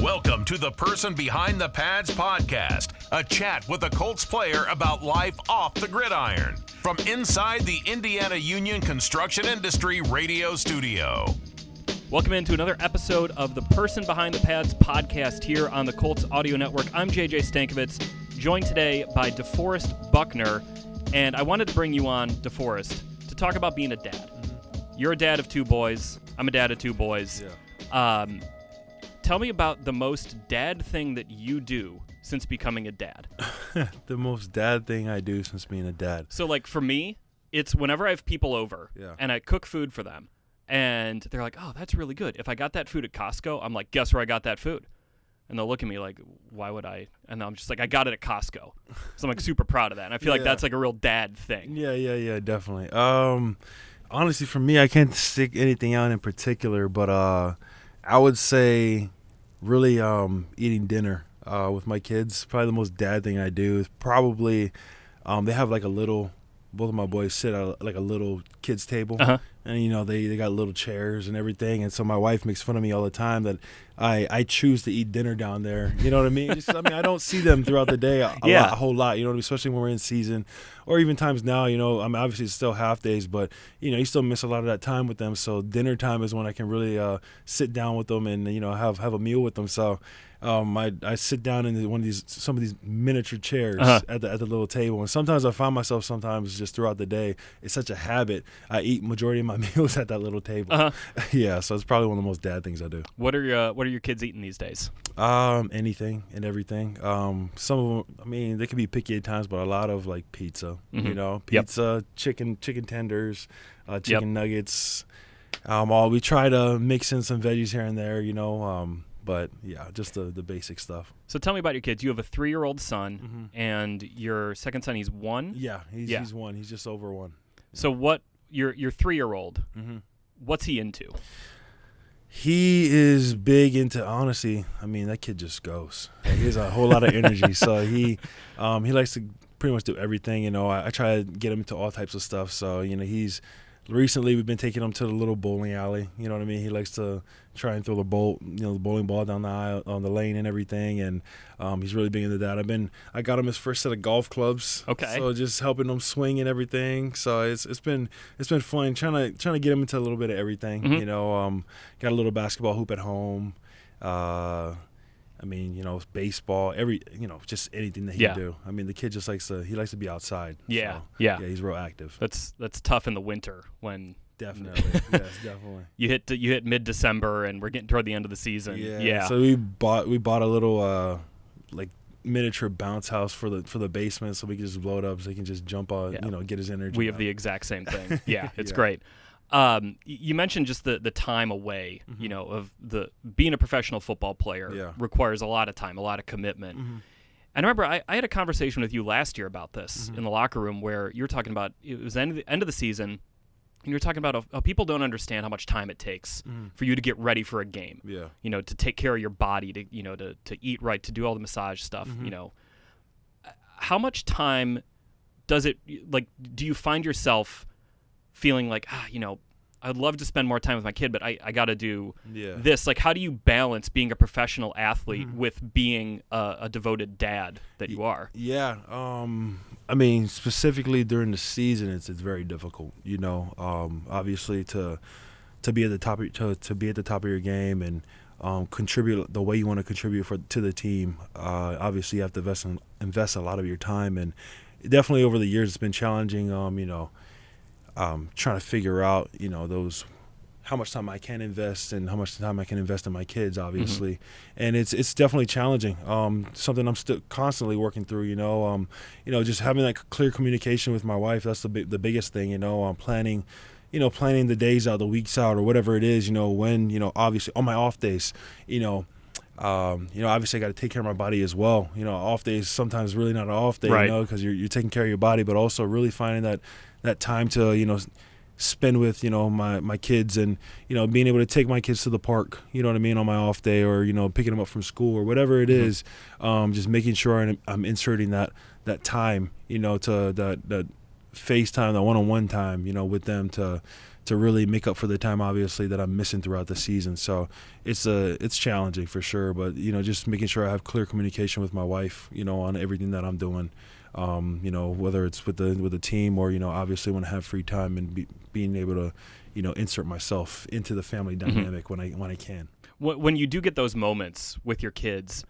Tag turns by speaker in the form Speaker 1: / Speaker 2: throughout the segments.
Speaker 1: Welcome to the Person Behind the Pads podcast, a chat with a Colts player about life off the gridiron. From inside the Indiana Union Construction Industry radio studio.
Speaker 2: Welcome into another episode of the Person Behind the Pads podcast here on the Colts Audio Network. I'm JJ Stankovitz, joined today by DeForest Buckner, and I wanted to bring you on, DeForest, to talk about being a dad. You're a dad of two boys. I'm a dad of two boys.
Speaker 3: Yeah.
Speaker 2: Tell me about the most dad thing that you do since becoming a dad.
Speaker 3: The most dad thing I do since being a dad.
Speaker 2: So, like, for me, it's whenever I have people over and I cook food for them, and they're like, oh, that's really good. If I got that food at Costco, I'm like, guess where I got that food? And they'll look at me like, why would I? And I'm just like, I got it at Costco. So I'm like super proud of that. And I feel like that's like a real dad thing.
Speaker 3: Yeah, definitely. Honestly, for me, I can't stick anything out in particular, but I would say really eating dinner with my kids. Probably the most dad thing I do is probably they have like a little, both of my boys sit at like a little kids table. And, you know, they got little chairs and everything. And so my wife makes fun of me all the time that I choose to eat dinner down there. You know what I mean? I don't see them throughout the day a whole lot, you know what I mean? Especially when we're in season or even times now, you know, I mean, obviously it's still half days, but, you know, you still miss a lot of that time with them. So dinner time is when I can really sit down with them and, you know, have a meal with them. So I sit down in some of these miniature chairs at the little table, and sometimes I find myself just throughout the day, it's such a habit. I eat majority of my meals at that little table. Yeah, so it's probably one of the most dad things I do.
Speaker 2: What are your kids eating these days?
Speaker 3: Anything and everything. Some of them, I mean, they can be picky at times, but a lot of like pizza. You know, pizza, chicken tenders, chicken nuggets. We try to mix in some veggies here and there. You know. But, yeah, just the basic stuff.
Speaker 2: So tell me about your kids. You have a 3-year-old son, and your second son, he's 1?
Speaker 3: Yeah, he's 1. He's just over 1.
Speaker 2: So your 3-year-old, what's he into?
Speaker 3: He is big into, honestly, I mean, that kid just goes. He has a whole lot of energy. So he likes to pretty much do everything. You know, I try to get him into all types of stuff. So, you know, recently we've been taking him to the little bowling alley. You know what I mean? He likes to try and throw the bowling ball down the aisle, on the lane and everything. And he's really big into that. I got him his first set of golf clubs.
Speaker 2: Okay.
Speaker 3: So just helping him swing and everything. So it's been fun trying to get him into a little bit of everything. You know, got a little basketball hoop at home. I mean, you know, baseball, just anything that he can do. I mean, the kid just likes to be outside.
Speaker 2: Yeah,
Speaker 3: so,
Speaker 2: yeah,
Speaker 3: he's real active.
Speaker 2: That's tough in the winter when
Speaker 3: definitely, yes, definitely.
Speaker 2: You hit mid-December and we're getting toward the end of the season. Yeah.
Speaker 3: So we bought a little like miniature bounce house for the basement, so we can just blow it up, so he can just jump on, you know, get his energy.
Speaker 2: We have the exact same thing. Yeah, it's great. You mentioned just the time away, you know, of being a professional football player requires a lot of time, a lot of commitment. And I remember I had a conversation with you last year about this in the locker room where you were talking about, it was the end of the season, and you were talking about how people don't understand how much time it takes for you to get ready for a game.
Speaker 3: Yeah.
Speaker 2: You know, to take care of your body, to eat right, to do all the massage stuff, you know. How much time does it, like, do you find yourself feeling like, you know, I'd love to spend more time with my kid, but I got to do this. Like, how do you balance being a professional athlete with being a devoted dad that you are? Yeah.
Speaker 3: I mean, specifically during the season, it's very difficult. You know, obviously to be at the top of your game and contribute the way you want to contribute to the team. Obviously, you have to invest a lot of your time, and definitely over the years, it's been challenging. You know. Trying to figure out, you know, how much time I can invest and how much time I can invest in my kids, obviously. And it's definitely challenging. Something I'm still constantly working through, you know, just having that clear communication with my wife. That's the biggest thing, you know, planning the days out, the weeks out, or whatever it is, you know, when, you know, obviously on my off days, you know, obviously I got to take care of my body as well. You know, off days sometimes really not an off day, you know, because you're taking care of your body, but also really finding that time to, you know, spend with, you know, my kids, and, you know, being able to take my kids to the park, you know what I mean, on my off day, or, you know, picking them up from school or whatever it is, just making sure I'm inserting that time, you know, to that FaceTime, that one-on-one time, you know, with them to really make up for the time, obviously, that I'm missing throughout the season. So it's challenging for sure, but just making sure I have clear communication with my wife, on everything that I'm doing. Whether it's with the team or obviously when I have free time and being able to insert myself into the family dynamic when I can.
Speaker 2: When you do get those moments with your kids,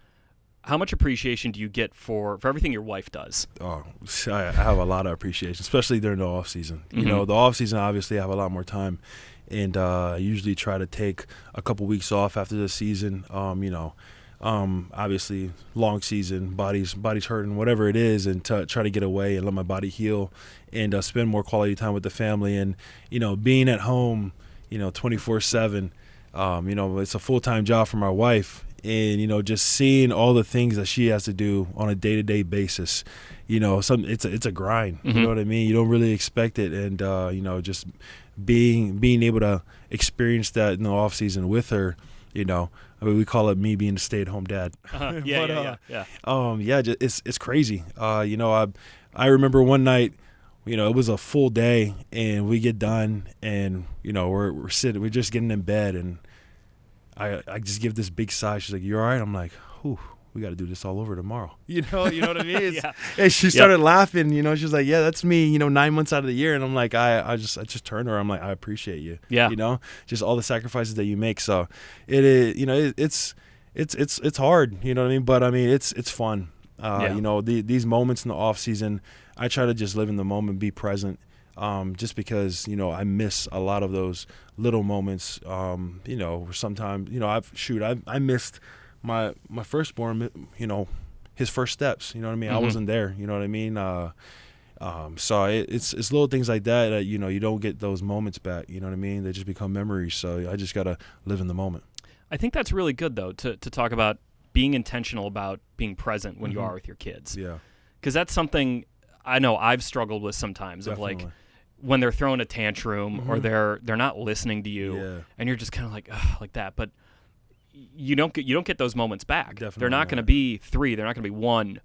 Speaker 2: how much appreciation do you get for everything your wife does?
Speaker 3: Oh, I have a lot of appreciation, especially during the off season. The off season, obviously, I have a lot more time, and I usually try to take a couple weeks off after the season. Obviously, long season, body's hurting, whatever it is, and try to get away and let my body heal, and spend more quality time with the family. And being at home, 24/7. It's a full-time job for my wife, and just seeing all the things that she has to do on a day-to-day basis, it's a grind. You know what I mean? You don't really expect it, and just being able to experience that in the off season with her. We call it me being a stay-at-home dad. It's crazy. I remember one night, it was a full day, and we get done, and we're just getting in bed, and I just give this big sigh. She's like, "You all right?" I'm like, "Whew, we got to do this all over tomorrow." You know what I mean? And she started laughing. She's like, "Yeah, that's me." 9 months out of the year, and I'm like, I just turned to her. I'm like, "I appreciate you."
Speaker 2: Yeah.
Speaker 3: Just all the sacrifices that you make. So it is. It's hard. You know what I mean? But I mean, it's fun. These moments in the off season, I try to just live in the moment, be present. Just because I miss a lot of those little moments. Sometimes I missed my firstborn. His first steps. You know what I mean? I wasn't there. You know what I mean? So it's little things like that you don't get those moments back. You know what I mean? They just become memories. So I just gotta live in the moment.
Speaker 2: I think that's really good though to talk about being intentional about being present when you are with your kids.
Speaker 3: Yeah.
Speaker 2: Because that's something I know I've struggled with sometimes.
Speaker 3: Definitely.
Speaker 2: Of like when they're throwing a tantrum or they're not listening to you, and you're just kind of like that. But you don't get those moments back.
Speaker 3: Definitely
Speaker 2: they're not going to be 3. They're not going to be 1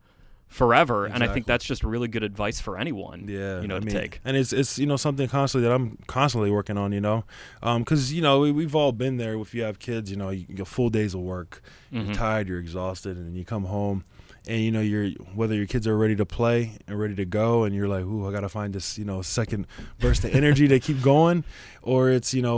Speaker 2: forever.
Speaker 3: Exactly.
Speaker 2: And I think that's just really good advice for anyone. To take.
Speaker 3: And it's something constantly that I'm constantly working on. Because we've all been there. If you have kids, you get full days of work. You're tired, you're exhausted, and you come home. And you're whether your kids are ready to play and ready to go, and you're like, "Ooh, I gotta find this second burst of energy to keep going," or it's you're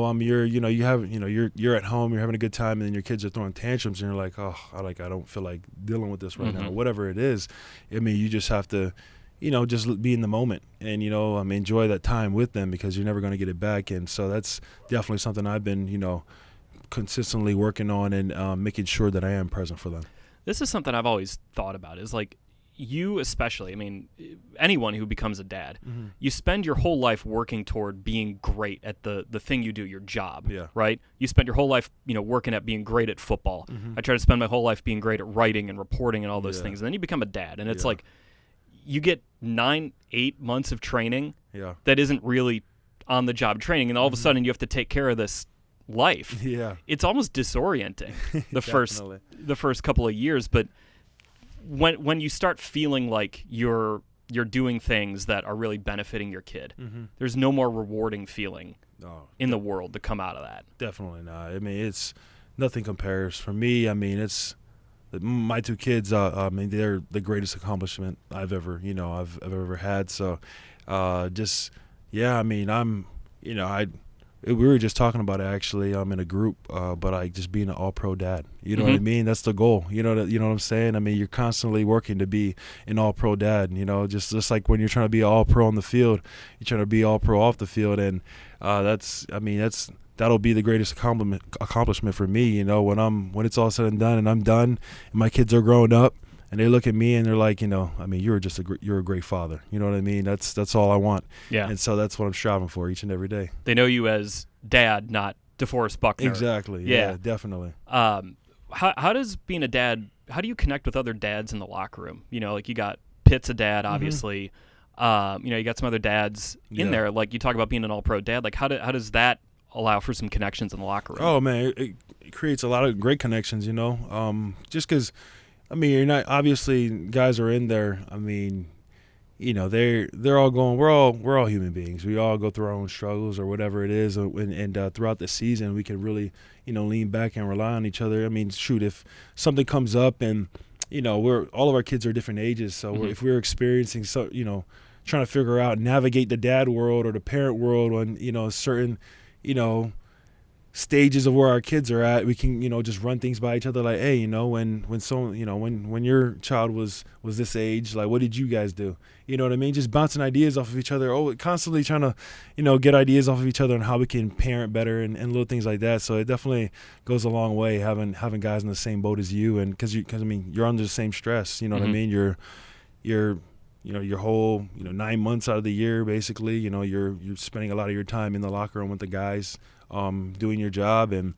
Speaker 3: at home, you're having a good time, and then your kids are throwing tantrums, and you're like, "Oh, I don't feel like dealing with this right now," whatever it is. I mean, you just have to, just be in the moment and enjoy that time with them because you're never gonna get it back, and so that's definitely something I've been consistently working on and making sure that I am present for them.
Speaker 2: This is something I've always thought about is like you especially, I mean, anyone who becomes a dad, you spend your whole life working toward being great at the thing you do, your job, right? You spend your whole life, working at being great at football. I try to spend my whole life being great at writing and reporting and all those things. And then you become a dad, and it's like you get 9-8 months of training that isn't really on-the-job training, and all of a sudden you have to take care of this life. It's almost disorienting the first couple of years, but when you start feeling like you're doing things that are really benefiting your kid, there's no more rewarding feeling in the world to come out of that.
Speaker 3: Definitely not. I mean, it's nothing compares for me. I mean, it's my 2 kids. I mean, they're the greatest accomplishment I've ever had. So I mean, we were just talking about it actually. I'm in a group, but just being an all-pro dad. You know what I mean? That's the goal. You know what I'm saying? I mean, you're constantly working to be an all-pro dad. Just like when you're trying to be all-pro on the field, you're trying to be all-pro off the field, and that'll be the greatest accomplishment for me. When it's all said and done, and I'm done, and my kids are growing up. And they look at me and they're like, I mean, you're a great father. You know what I mean? That's all I want.
Speaker 2: Yeah.
Speaker 3: And so that's what I'm striving for each and every day.
Speaker 2: They know you as dad, not DeForest Buckner.
Speaker 3: Exactly. Yeah, definitely.
Speaker 2: How does being a dad? How do you connect with other dads in the locker room? Like you got Pitt's a dad, obviously. You got some other dads in there. Like you talk about being an all-pro dad. Like how does that allow for some connections in the locker room?
Speaker 3: Oh man, it creates a lot of great connections. Just because. I mean, you're not, obviously guys are in there. I mean, they're all going. We're all human beings. We all go through our own struggles or whatever it is, and throughout the season, we can really lean back and rely on each other. I mean, shoot, if something comes up and all of our kids are different ages, so if we're experiencing trying to figure out navigate the dad world or the parent world on certain stages of where our kids are at, we can just run things by each other, like, hey, when your child was this age, like, what did you guys do? You know what I mean? Just bouncing ideas off of each other, constantly trying to get ideas off of each other on how we can parent better and little things like that. So it definitely goes a long way having guys in the same boat as you, and because you're under the same stress. You know what I mean? You're your whole 9 months out of the year, basically, you're spending a lot of your time in the locker room with the guys, doing your job and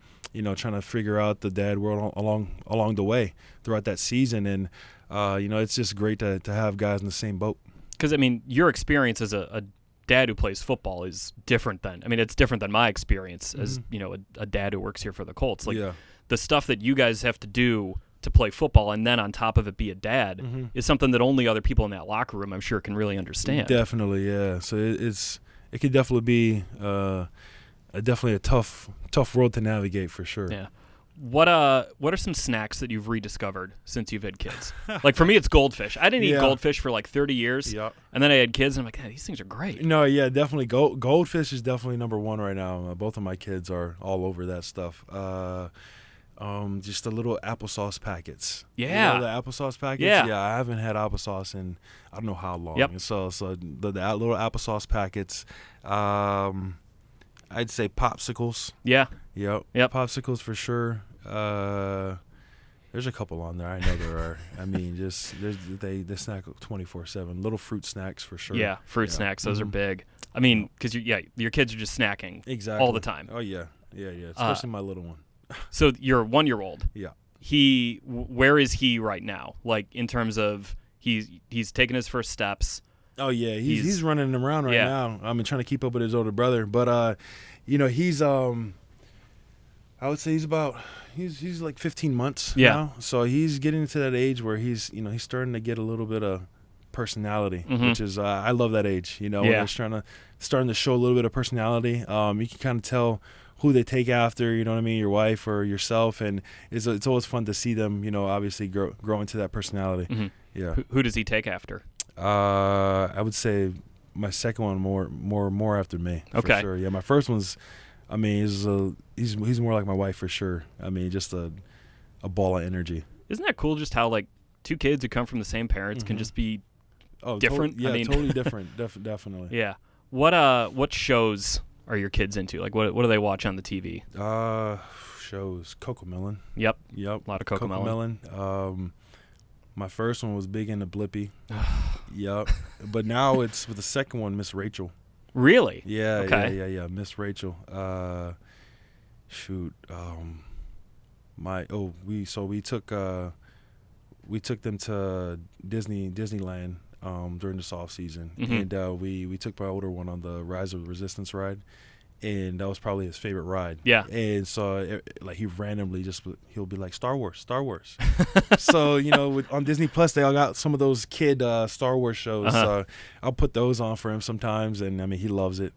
Speaker 3: trying to figure out the dad world along the way throughout that season. And it's just great to have guys in the same boat.
Speaker 2: Because your experience as a dad who plays football is different than it's different than my experience as a dad who works here for the Colts. Like, the stuff that you guys have to do to play football and then on top of it be a dad is something that only other people in that locker room, I'm sure, can really understand.
Speaker 3: Definitely, yeah. So it could definitely be definitely a tough world to navigate, for sure.
Speaker 2: Yeah. What are some snacks that you've rediscovered since you've had kids? Like, for me, it's goldfish. I didn't eat goldfish for like 30 years, and then I had kids, and I'm like, hey, these things are great.
Speaker 3: No, yeah, definitely. Goldfish is definitely number one right now. Both of my kids are all over that stuff. Just the little applesauce packets.
Speaker 2: Yeah.
Speaker 3: The applesauce packets?
Speaker 2: Yeah.
Speaker 3: I haven't had applesauce in I don't know how long.
Speaker 2: Yep.
Speaker 3: So the little applesauce packets. I'd say popsicles.
Speaker 2: Yeah.
Speaker 3: Yep. Popsicles for sure. There's a couple on there. I know there are. They snack 24/7. Little fruit snacks for sure.
Speaker 2: Yeah, fruit snacks. Those are big. Because your kids are just snacking all the time.
Speaker 3: Oh yeah. Especially my little one.
Speaker 2: So your 1-year-old.
Speaker 3: Yeah.
Speaker 2: Where is he right now? Like, in terms of he's taking his first steps.
Speaker 3: Oh yeah, he's running around right now. Trying to keep up with his older brother, but he's I would say he's like 15 months now. So he's getting to that age where he's starting to get a little bit of personality, which is I love that age. When they're starting to show a little bit of personality. You can kind of tell who they take after, your wife or yourself, and it's always fun to see them, obviously grow into that personality. Yeah.
Speaker 2: Who does he take after?
Speaker 3: I would say my second one more after me.
Speaker 2: Okay.
Speaker 3: For sure. Yeah, my first one's, he's more like my wife for sure. Just a ball of energy.
Speaker 2: Isn't that cool? Just how like two kids who come from the same parents can just be different.
Speaker 3: Totally different. Definitely.
Speaker 2: Yeah. What shows are your kids into? Like, what do they watch on the TV?
Speaker 3: Shows. Cocomelon.
Speaker 2: Yep.
Speaker 3: A
Speaker 2: lot of Cocomelon.
Speaker 3: My first one was big into Blippi. Yep. But now it's with the second one, Miss Rachel.
Speaker 2: Really?
Speaker 3: Yeah.
Speaker 2: Okay.
Speaker 3: Yeah. Miss Rachel. We took them to Disneyland during this off season, and we took my older one on the Rise of Resistance ride, and that was probably his favorite ride.
Speaker 2: Yeah.
Speaker 3: And so he randomly he'll be like, Star Wars. So on Disney Plus they all got some of those kid Star Wars shows. So I'll put those on for him sometimes, and he loves it.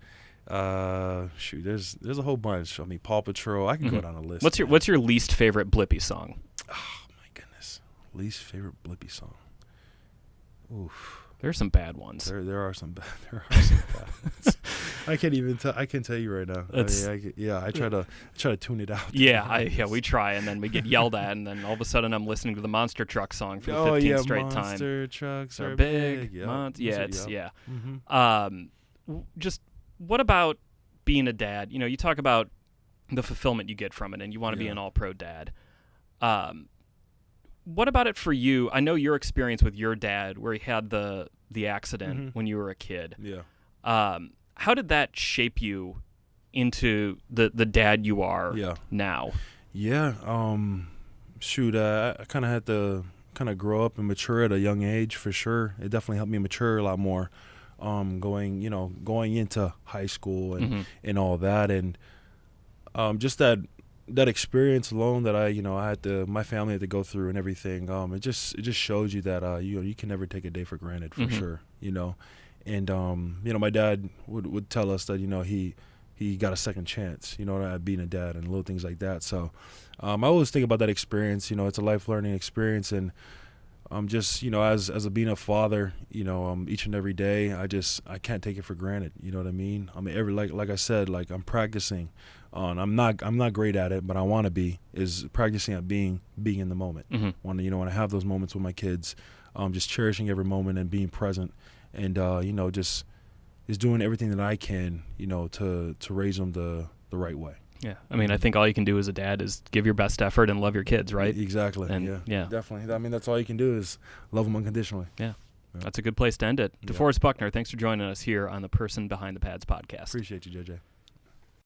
Speaker 3: There's a whole bunch. Paw Patrol. I can go down a list.
Speaker 2: What's your least favorite Blippi song?
Speaker 3: Oh my goodness, least favorite Blippi song. Oof.
Speaker 2: There are some bad ones.
Speaker 3: There are some bad ones. I can't even tell. I can tell you right now. I try to tune it out.
Speaker 2: We try, and then we get yelled at, and then all of a sudden I'm listening to the Monster Truck song for the 15th straight time.
Speaker 3: Monster trucks are
Speaker 2: big.
Speaker 3: Yep.
Speaker 2: Just what about being a dad? You talk about the fulfillment you get from it, and you want to be an all-pro dad. What about it for you? I know your experience with your dad, where he had the accident when you were a kid.
Speaker 3: Yeah.
Speaker 2: How did that shape you into the dad you are now? Yeah.
Speaker 3: I kind of had to grow up and mature at a young age, for sure. It definitely helped me mature a lot more, going into high school and all that, and just that that experience alone that I had to, my family had to go through and everything, it just shows you that you can never take a day for granted, for sure, and my dad would tell us that he got a second chance, at being a dad and little things like that. So I always think about that experience. It's a life learning experience, and just as being a father, each and every day, I can't take it for granted. You know what I mean? I mean, like I said, like I'm practicing on. I'm not great at it, but I want to be. Is practicing at being in the moment. When I have those moments with my kids, just cherishing every moment and being present, and just doing everything that I can, to raise them the right way.
Speaker 2: Yeah, I mean, I think all you can do as a dad is give your best effort and love your kids, right?
Speaker 3: Exactly.
Speaker 2: And, yeah,
Speaker 3: definitely. I mean, that's all you can do is love them unconditionally.
Speaker 2: Yeah, that's a good place to end it. DeForest Buckner, thanks for joining us here on the Person Behind the Pads podcast.
Speaker 3: Appreciate you, JJ.